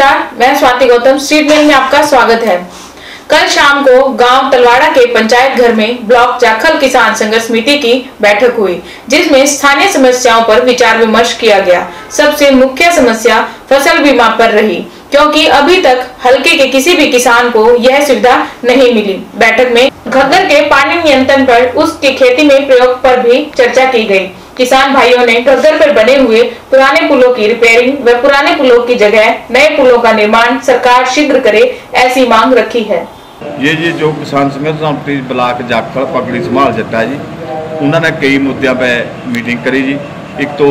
नमस्कार, मैं Swati Gautam. Street mail में आपका स्वागत है। कल शाम को गांव तलवाड़ा के पंचायत घर में ब्लॉक जाखल किसान संघर्ष समिति की बैठक हुई, जिसमें स्थानीय समस्याओं पर विचार विमर्श किया गया। सबसे मुख्य समस्या फसल बीमा पर रही, क्योंकि अभी तक हलके के किसी भी किसान को यह सुविधा नहीं मिली। बैठक में घग्गर के पानी नियंत्रण पर उसकी खेती में प्रयोग पर भी चर्चा की गई। किसान भाइयों ने घग्गर पर बने हुए पुराने पुलों की रिपेयरिंग व पुराने पुलों की जगह नए पुलों का निर्माण सरकार शीघ्र करे, ऐसी मांग रखी है। ये जी जो किसान संघर्ष समिति ब्लॉक जाखल पगड़ी संभाल जट्टा जी, उन्होंने कई मुद्दों पर मीटिंग करी जी। एक तो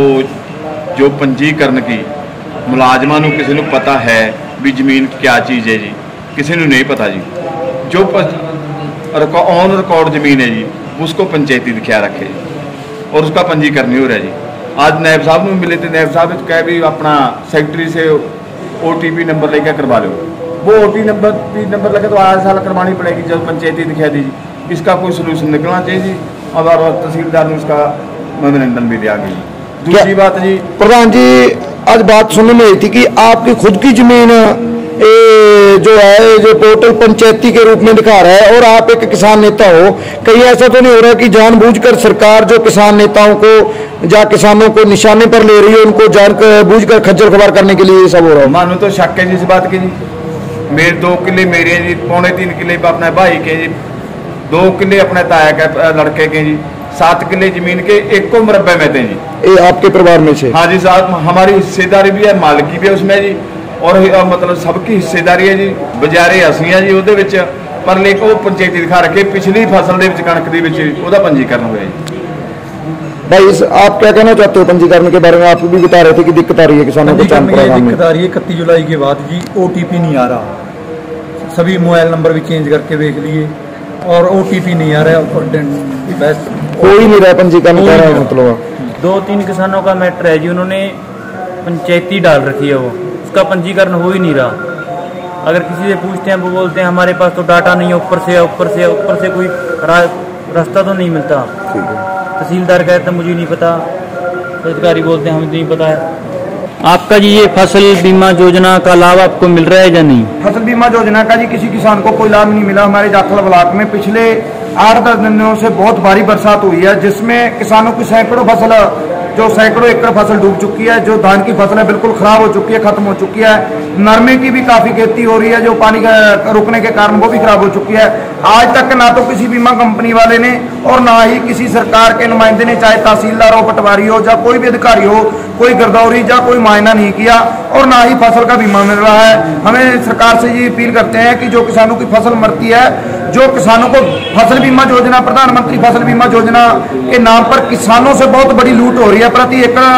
जो पंजीकरण की मुलाजमान को किसी को पता है भी जमीन क्या चीज़ है जी, किसी को नहीं पता जी। जो ऑन रिकॉर्ड जमीन है जी, उसको पंचायती दिखाया रखे जी, और उसका पंजीकरण नहीं हो रहा जी। आज नायब साहब को मिले थे, नायब साहब कह भी अपना सेक्रेटरी से OTP नंबर लेकर करवा लो। वो OTP नंबर लगे तो 8 साल करवानी पड़ेगी जब पंचायती दिखा दी जी। इसका कोई सोल्यूशन निकलना चाहिए जी, और तहसीलदार ने उसका मेमोरेंडम भी दिया गया। दूसरी बात जी, प्रधान जी, आज बात सुनने में आई थी कि आपकी खुद की जमीन जो है जो पोर्टल पंचायती के रूप में दिखा रहा है, और आप एक किसान नेता हो, कहीं ऐसा तो नहीं हो रहा कि जानबूझकर सरकार जो किसान नेताओं को या किसानों को निशाने पर ले रही है, उनको जानबूझकर खज्जल खुबार करने के लिए ये सब हो रहा है? मानो तो शक है जी इस बात की जी। मेरे 2 किले मेरे हैं जी, 2.25 किले अपने भाई के जी, 2 किले अपने ताया के लड़के के जी, 7 किले जमीन के एक को मुरब्बे में थे जी। ये आपके परिवार में से? हाँ जी साहब, हमारी हिस्सेदारी भी है, मालिकी भी है उसमें जी, और मतलब सबकी हिस्सेदारी है जी। बजारे ਅਸੀਂ ਆ ਜੀ ਉਹਦੇ ਵਿੱਚ, पर लेकिन वो पंचायती दिखा रखे पिछली फसल के कणक के पंजीकरण हुआ जी। भाई आप क्या कहना चाहते हो पंजीकरण के बारे में? आप भी बता रहे थे कि दिक्कत आ रही है किसानों को। दिक्कत आ रही है 31 जुलाई के बाद जी, OTP नहीं आ रहा। सभी मोबाइल नंबर भी चेंज करके देख लिए और OTP नहीं आ रहा है, बस कोई नहीं रहा पंजीकरण कर रहा है। मतलब 2-3 किसानों का मैटर है जी, उन्होंने पंचायती डाल रखी है, वो उसका पंजीकरण हो ही नहीं रहा। अगर किसी से पूछते हैं वो बोलते हैं हमारे पास तो डाटा नहीं है, ऊपर से कोई रास्ता तो नहीं मिलता। तहसीलदार कहते हैं मुझे नहीं पता, अधिकारी बोलते हैं हमें नहीं पता है। आपका जी ये फसल बीमा योजना का लाभ आपको मिल रहा है या नहीं? फसल बीमा योजना का जी किसी किसान को कोई लाभ नहीं मिला। हमारे जाखल ब्लॉक में पिछले 8-10 दिनों से बहुत भारी बरसात हुई है, जिसमें किसानों की सैकड़ों एकड़ फसल डूब चुकी है। जो धान की फसल है बिल्कुल खराब हो चुकी है, खत्म हो चुकी है। नरमे की भी काफी खेती हो रही है, जो पानी का रुकने के कारण वो भी खराब हो चुकी है। आज तक ना तो किसी बीमा कंपनी वाले ने और ना ही किसी सरकार के नुमाइंदे ने, चाहे तहसीलदार हो, पटवारी हो या कोई भी अधिकारी हो, कोई गिरदौरी या कोई मुआयना नहीं किया, और ना ही फसल का बीमा मिल रहा है। हमें सरकार से ये अपील करते हैं कि जो किसानों की फसल मरती है, जो किसानों को फसल बीमा योजना, प्रधानमंत्री फसल बीमा योजना के नाम पर किसानों से बहुत बड़ी लूट हो रही है। प्रति एकड़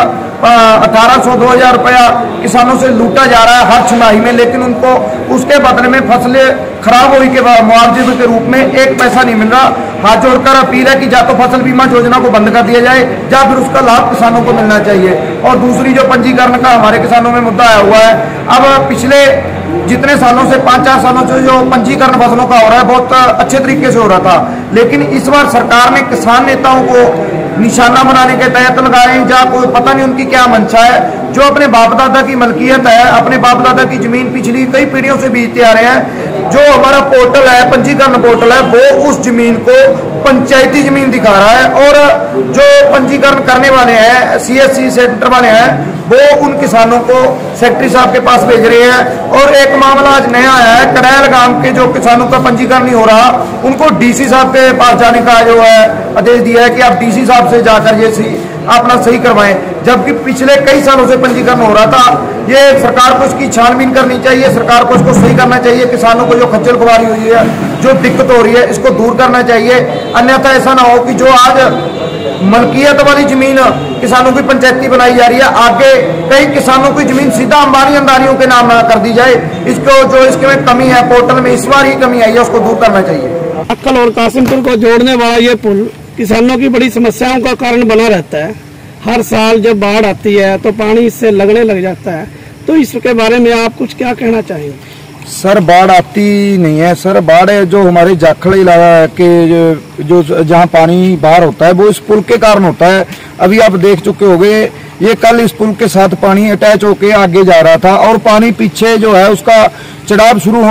1800-2000 रुपया किसानों से लूटा जा रहा है हर छमाही में, लेकिन उनको उसके बदले में फसलें खराब हुई के मुआवजे के रूप में 1 पैसा नहीं मिल रहा। हाथ जोड़कर अपील है कि या तो फसल बीमा योजना को बंद कर दिया जाए या फिर उसका लाभ किसानों को मिलना चाहिए। और दूसरी जो पंजीकरण का हमारे किसानों में मुद्दा आया हुआ है, अब पिछले जितने सालों से 5-4 सालों से जो पंजीकरण फसलों का हो रहा है बहुत अच्छे तरीके से हो रहा था, लेकिन इस बार सरकार ने किसान नेताओं को निशाना बनाने के तहत लगाए, या कोई पता नहीं उनकी क्या मंशा है। जो अपने बाप दादा की मलकियत है, अपने बाप दादा की जमीन पिछली कई पीढ़ियों से बीतते आ रहे हैं, जो हमारा पोर्टल है, पंजीकरण पोर्टल है, वो उस जमीन को पंचायती जमीन दिखा रहा है। और जो पंजीकरण करने वाले हैं, CSC सेंटर वाले हैं, वो उन किसानों को सेक्रेटरी साहब के पास भेज रहे हैं। और एक मामला आज नया आया है, करैल गांव के जो किसानों का पंजीकरण नहीं हो रहा, उनको DC साहब के पास जाने का जो है आदेश दिया है कि आप DC साहब से जाकर ये अपना सही करवाएं, जबकि पिछले कई सालों से पंजीकरण हो रहा था। ये सरकार को इसकी छानबीन करनी चाहिए, सरकार को इसको सही करना चाहिए। किसानों को जो खज्जल खुबारी हुई है, जो दिक्कत हो रही है, इसको दूर करना चाहिए। अन्यथा ऐसा ना हो कि जो आज मलकियत वाली जमीन किसानों की पंचायती बनाई जा रही है, आगे कई किसानों की जमीन सीधा अंबानियों के नाम कर दी जाए। इसको जो इसमें कमी है, पोर्टल में इस बार ही कमी आई है, उसको दूर करना चाहिए। अक्कल और कासिमपुर को जोड़ने वाला ये पुल किसानों की बड़ी समस्याओं का कारण बना रहता है। हर साल जब बाढ़ आती है तो पानी इससे लगने लग जाता है, तो इसके बारे में आप कुछ क्या कहना चाहेंगे? सर बाढ़ आती नहीं है सर, बाढ़ जो हमारे जाखल इलाका के जो जहाँ पानी बाहर होता है वो इस पुल के कारण होता है। अभी आप देख चुके होंगे, ये कल इस पुल के साथ पानी अटैच होके आगे जा रहा था और पानी पीछे जो है उसका चढ़ाव शुरू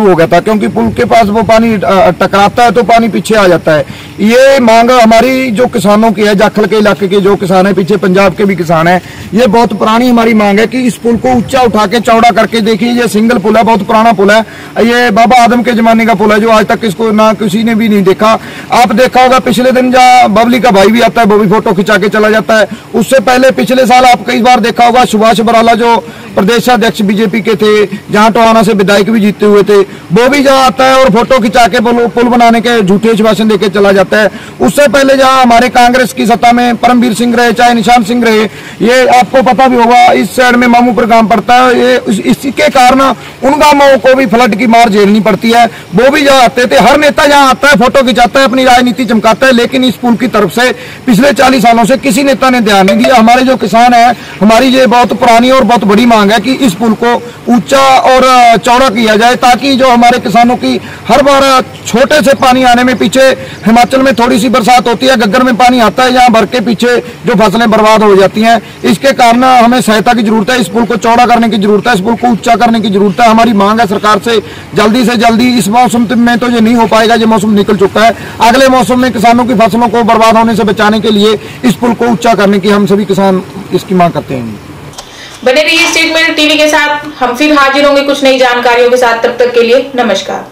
हो गया था, क्योंकि पुल के पास वो पानी टकराता है तो पानी पीछे आ जाता है। ये मांग हमारी जो किसानों की है, जाखल के इलाके के जो किसान है, पीछे पंजाब के भी किसान है, ये बहुत पुरानी हमारी मांग है कि इस पुल को ऊंचा उठा के चौड़ा करके, देखिए ये सिंगल पुल है, बहुत पुराना पुल है, ये बाबा आदम के जमाने का पुल है जो आज तक इसको ना किसी ने भी नहीं देखा। आप देखा होगा पिछले दिन जहाँ बबली का भाई भी आता है वो भी फोटो खिंचा के चला जाता है। उससे पहले पिछले साल आप कई बार देखा होगा सुभाष बराला जो प्रदेशाध्यक्ष बीजेपी के थे, जहां टोहाना से विधायक भी जीते हुए थे, वो भी जहां आता है और फोटो खिंचा के पुल बनाने के झूठे आश्वासन देके चला जाता है। उससे पहले जहां हमारे कांग्रेस की सत्ता में परमवीर सिंह रहे, चाहे निशान सिंह रहे, ये आपको पता भी होगा इस साइड में मामूपुर गांव पड़ता है, ये इसके कारण उन गांवों को भी फ्लड की मार झेलनी पड़ती है। वो भी जहां आते थे, हर नेता जहां आता है फोटो खिंचाता है, अपनी राजनीति चमकाता है, लेकिन इस पुल की तरफ से पिछले 40 सालों से किसी नेता ने ध्यान नहीं दिया। हमारे जो किसान है, हमारी ये बहुत पुरानी और बहुत बड़ी मांग है कि इस पुल को ऊंचा और चौड़ा किया जाए, ताकि जो हमारे किसानों की हर बार छोटे से पानी आने में, पीछे हिमाचल में थोड़ी सी बरसात होती है, गग्गर में पानी आता है, यहाँ भर के पीछे जो फसलें बर्बाद हो जाती हैं, इसके कारण हमें सहायता की जरूरत है। इस पुल को चौड़ा करने की जरूरत है, इस पुल को ऊंचा करने की जरूरत है। हमारी मांग है सरकार से जल्दी, इस मौसम में तो ये नहीं हो पाएगा, ये मौसम निकल चुका है, अगले मौसम में किसानों की फसलों को बर्बाद होने से बचाने के लिए इस पुल को ऊंचा करने की हम सभी किसान इसकी मांग करते हैं। बने रहिए स्टेट मेल टीवी के साथ, हम फिर हाजिर होंगे कुछ नई जानकारियों के साथ। तब तक के लिए नमस्कार।